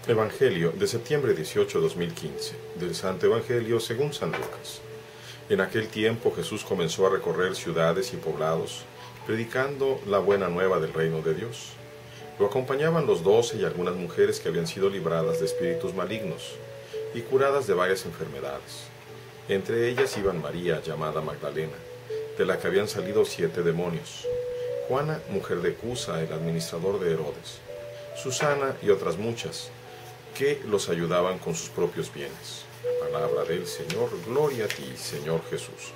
Evangelio de septiembre 18, 2015, del Santo Evangelio según San Lucas. En aquel tiempo Jesús comenzó a recorrer ciudades y poblados, predicando la buena nueva del reino de Dios. Lo acompañaban los 12 y algunas mujeres que habían sido libradas de espíritus malignos y curadas de varias enfermedades. Entre ellas iban María, llamada Magdalena, de la que habían salido 7 demonios, Juana, mujer de Cusa, el administrador de Herodes, Susana y otras muchas, que los ayudaban con sus propios bienes. Palabra del Señor, gloria a ti, Señor Jesús.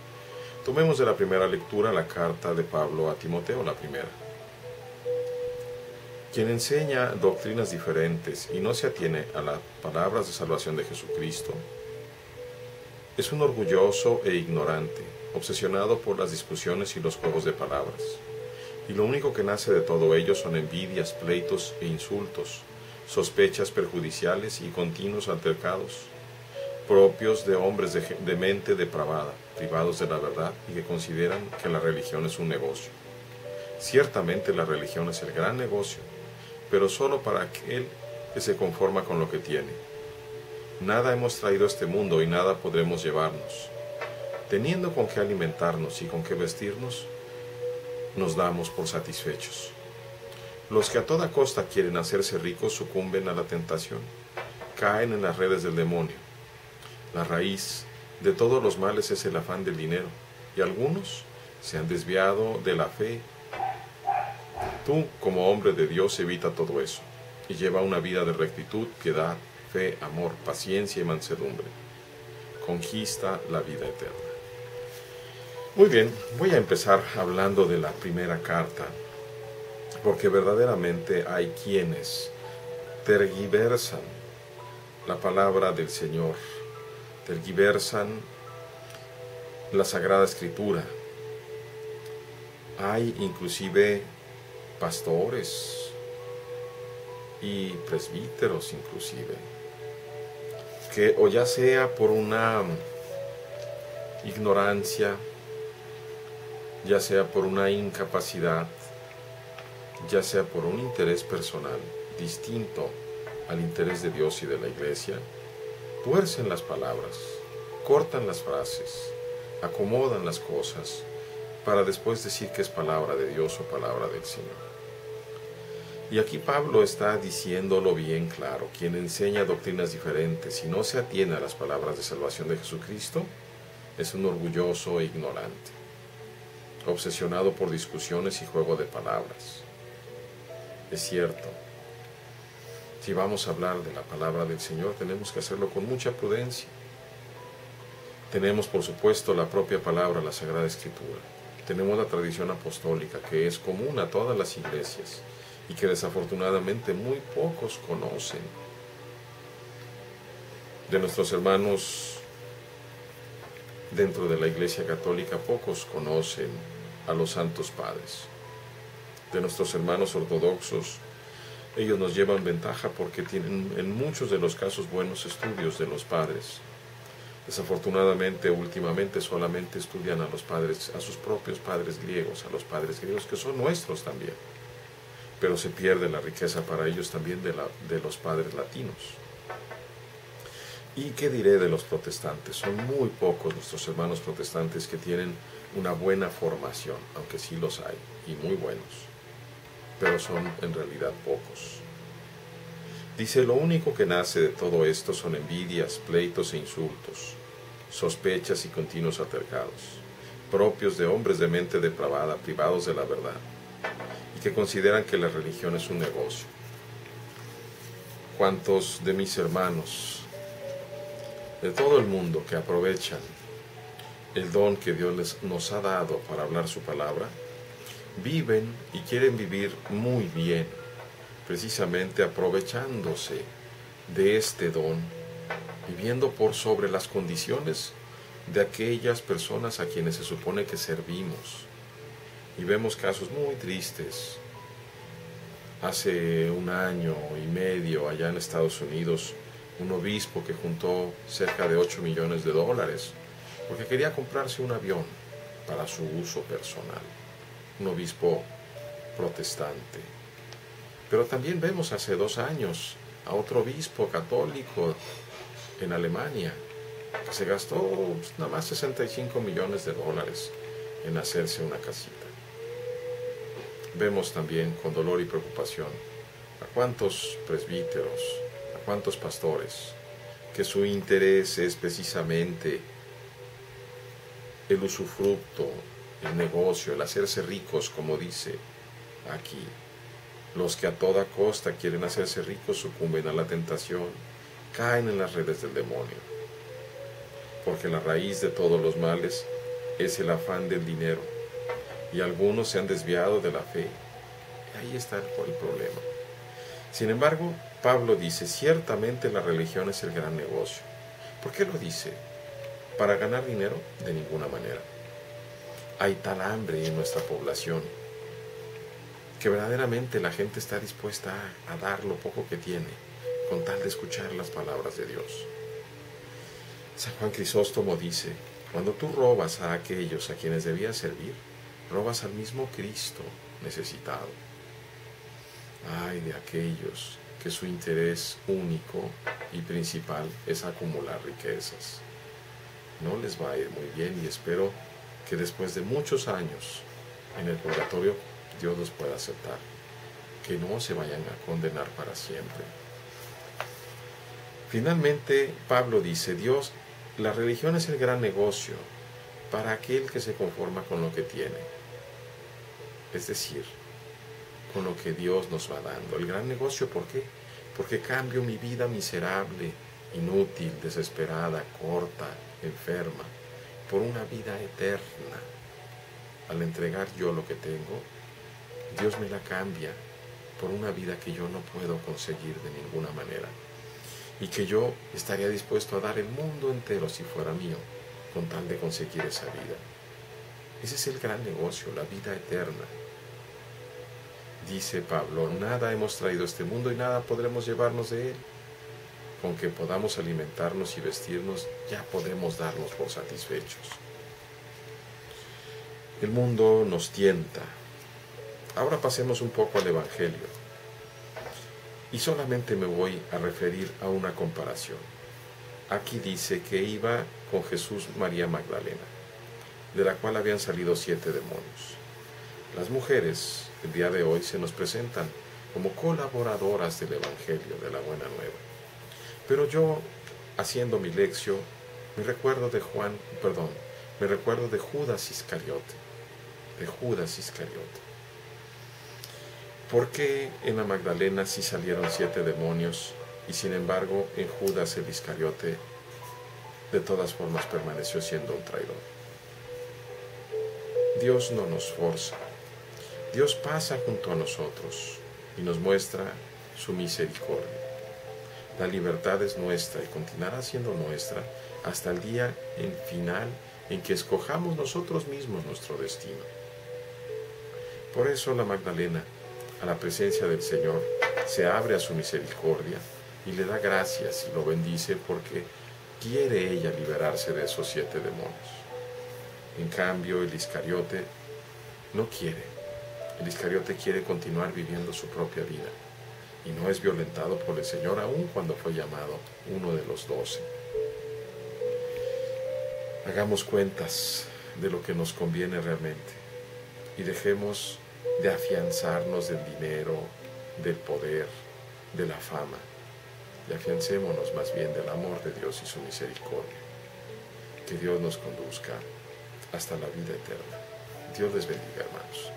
Tomemos de la primera lectura la carta de Pablo a Timoteo, la primera. Quien enseña doctrinas diferentes y no se atiene a las palabras de salvación de Jesucristo, es un orgulloso e ignorante, obsesionado por las discusiones y los juegos de palabras. Y lo único que nace de todo ello son envidias, pleitos e insultos, sospechas perjudiciales y continuos altercados, propios de hombres de mente depravada, privados de la verdad y que consideran que la religión es un negocio. Ciertamente la religión es el gran negocio, pero solo para aquel que se conforma con lo que tiene. Nada hemos traído a este mundo y nada podremos llevarnos. Teniendo con qué alimentarnos y con qué vestirnos, nos damos por satisfechos. Los que a toda costa quieren hacerse ricos sucumben a la tentación, caen en las redes del demonio. La raíz de todos los males es el afán del dinero, y algunos se han desviado de la fe. Tú, como hombre de Dios, evita todo eso, y lleva una vida de rectitud, piedad, fe, amor, paciencia y mansedumbre. Conquista la vida eterna. Muy bien, voy a empezar hablando de la primera carta, porque verdaderamente hay quienes tergiversan la palabra del Señor, tergiversan la Sagrada Escritura. Hay inclusive pastores y presbíteros inclusive, que o ya sea por una ignorancia, ya sea por una incapacidad, ya sea por un interés personal distinto al interés de Dios y de la Iglesia, tuercen las palabras, cortan las frases, acomodan las cosas, para después decir que es palabra de Dios o palabra del Señor. Y aquí Pablo está diciéndolo bien claro: quien enseña doctrinas diferentes y no se atiene a las palabras de salvación de Jesucristo, es un orgulloso e ignorante, obsesionado por discusiones y juego de palabras. Es cierto, si vamos a hablar de la palabra del Señor, tenemos que hacerlo con mucha prudencia. Tenemos, por supuesto, la propia palabra, la Sagrada Escritura. Tenemos la tradición apostólica, que es común a todas las iglesias y que desafortunadamente muy pocos conocen. De nuestros hermanos dentro de la Iglesia Católica, pocos conocen a los santos padres. De nuestros hermanos ortodoxos, ellos nos llevan ventaja porque tienen en muchos de los casos buenos estudios de los padres. Desafortunadamente, últimamente solamente estudian a los padres, a sus propios padres griegos, a los padres griegos que son nuestros también. Pero se pierde la riqueza para ellos también de los padres latinos. ¿Y qué diré de los protestantes? Son muy pocos nuestros hermanos protestantes que tienen una buena formación, aunque sí los hay, y muy buenos, pero son en realidad pocos. Dice: lo único que nace de todo esto son envidias, pleitos e insultos, sospechas y continuos altercados, propios de hombres de mente depravada, privados de la verdad, y que consideran que la religión es un negocio. ¿Cuántos de mis hermanos de todo el mundo que aprovechan el don que Dios nos ha dado para hablar su palabra, viven y quieren vivir muy bien, precisamente aprovechándose de este don, viviendo por sobre las condiciones de aquellas personas a quienes se supone que servimos? Y vemos casos muy tristes. Hace un año y medio, allá en Estados Unidos, un obispo que juntó cerca de $8 millones porque quería comprarse un avión para su uso personal. Un obispo protestante. Pero también vemos hace 2 años a otro obispo católico en Alemania, que se gastó nada más 65 millones de dólares en hacerse una casita. Vemos también con dolor y preocupación a cuántos presbíteros, a cuántos pastores, que su interés es precisamente el usufructo, el negocio, el hacerse ricos, como dice aquí. Los que a toda costa quieren hacerse ricos sucumben a la tentación, caen en las redes del demonio. Porque la raíz de todos los males es el afán del dinero, y algunos se han desviado de la fe. Ahí está el problema. Sin embargo, Pablo dice, ciertamente la religión es el gran negocio. ¿Por qué lo dice? ¿Para ganar dinero? De ninguna manera. Hay tal hambre en nuestra población que verdaderamente la gente está dispuesta a dar lo poco que tiene con tal de escuchar las palabras de Dios. San Juan Crisóstomo dice, cuando tú robas a aquellos a quienes debías servir, robas al mismo Cristo necesitado. Ay de aquellos que su interés único y principal es acumular riquezas. No les va a ir muy bien y espero que después de muchos años en el purgatorio Dios los pueda aceptar, que no se vayan a condenar para siempre. Finalmente, Pablo dice, la religión es el gran negocio para aquel que se conforma con lo que tiene, es decir, con lo que Dios nos va dando. El gran negocio, ¿por qué? Porque cambio mi vida miserable, inútil, desesperada, corta, enferma, por una vida eterna. Al entregar yo lo que tengo, Dios me la cambia por una vida que yo no puedo conseguir de ninguna manera y que yo estaría dispuesto a dar el mundo entero si fuera mío, con tal de conseguir esa vida. Ese es el gran negocio, la vida eterna. Dice Pablo, nada hemos traído a este mundo y nada podremos llevarnos de él. Con que podamos alimentarnos y vestirnos, ya podemos darnos por satisfechos. El mundo nos tienta. Ahora pasemos un poco al Evangelio. Y solamente me voy a referir a una comparación. Aquí dice que iba con Jesús María Magdalena, de la cual habían salido 7 demonios. Las mujeres, el día de hoy, se nos presentan como colaboradoras del Evangelio, de la Buena Nueva. Pero yo, haciendo mi lección, me recuerdo de Judas Iscariote. ¿Por qué en la Magdalena sí salieron 7 demonios y sin embargo en Judas el Iscariote de todas formas permaneció siendo un traidor? Dios no nos forza. Dios pasa junto a nosotros y nos muestra su misericordia. La libertad es nuestra y continuará siendo nuestra hasta el día final en que escojamos nosotros mismos nuestro destino. Por eso la Magdalena, a la presencia del Señor, se abre a su misericordia y le da gracias y lo bendice porque quiere ella liberarse de esos 7 demonios. En cambio, el Iscariote no quiere. El Iscariote quiere continuar viviendo su propia vida y no es violentado por el Señor aun cuando fue llamado uno de los 12. Hagamos cuentas de lo que nos conviene realmente y dejemos de afianzarnos del dinero, del poder, de la fama, y afiancémonos más bien del amor de Dios y su misericordia. Que Dios nos conduzca hasta la vida eterna. Dios les bendiga, hermanos.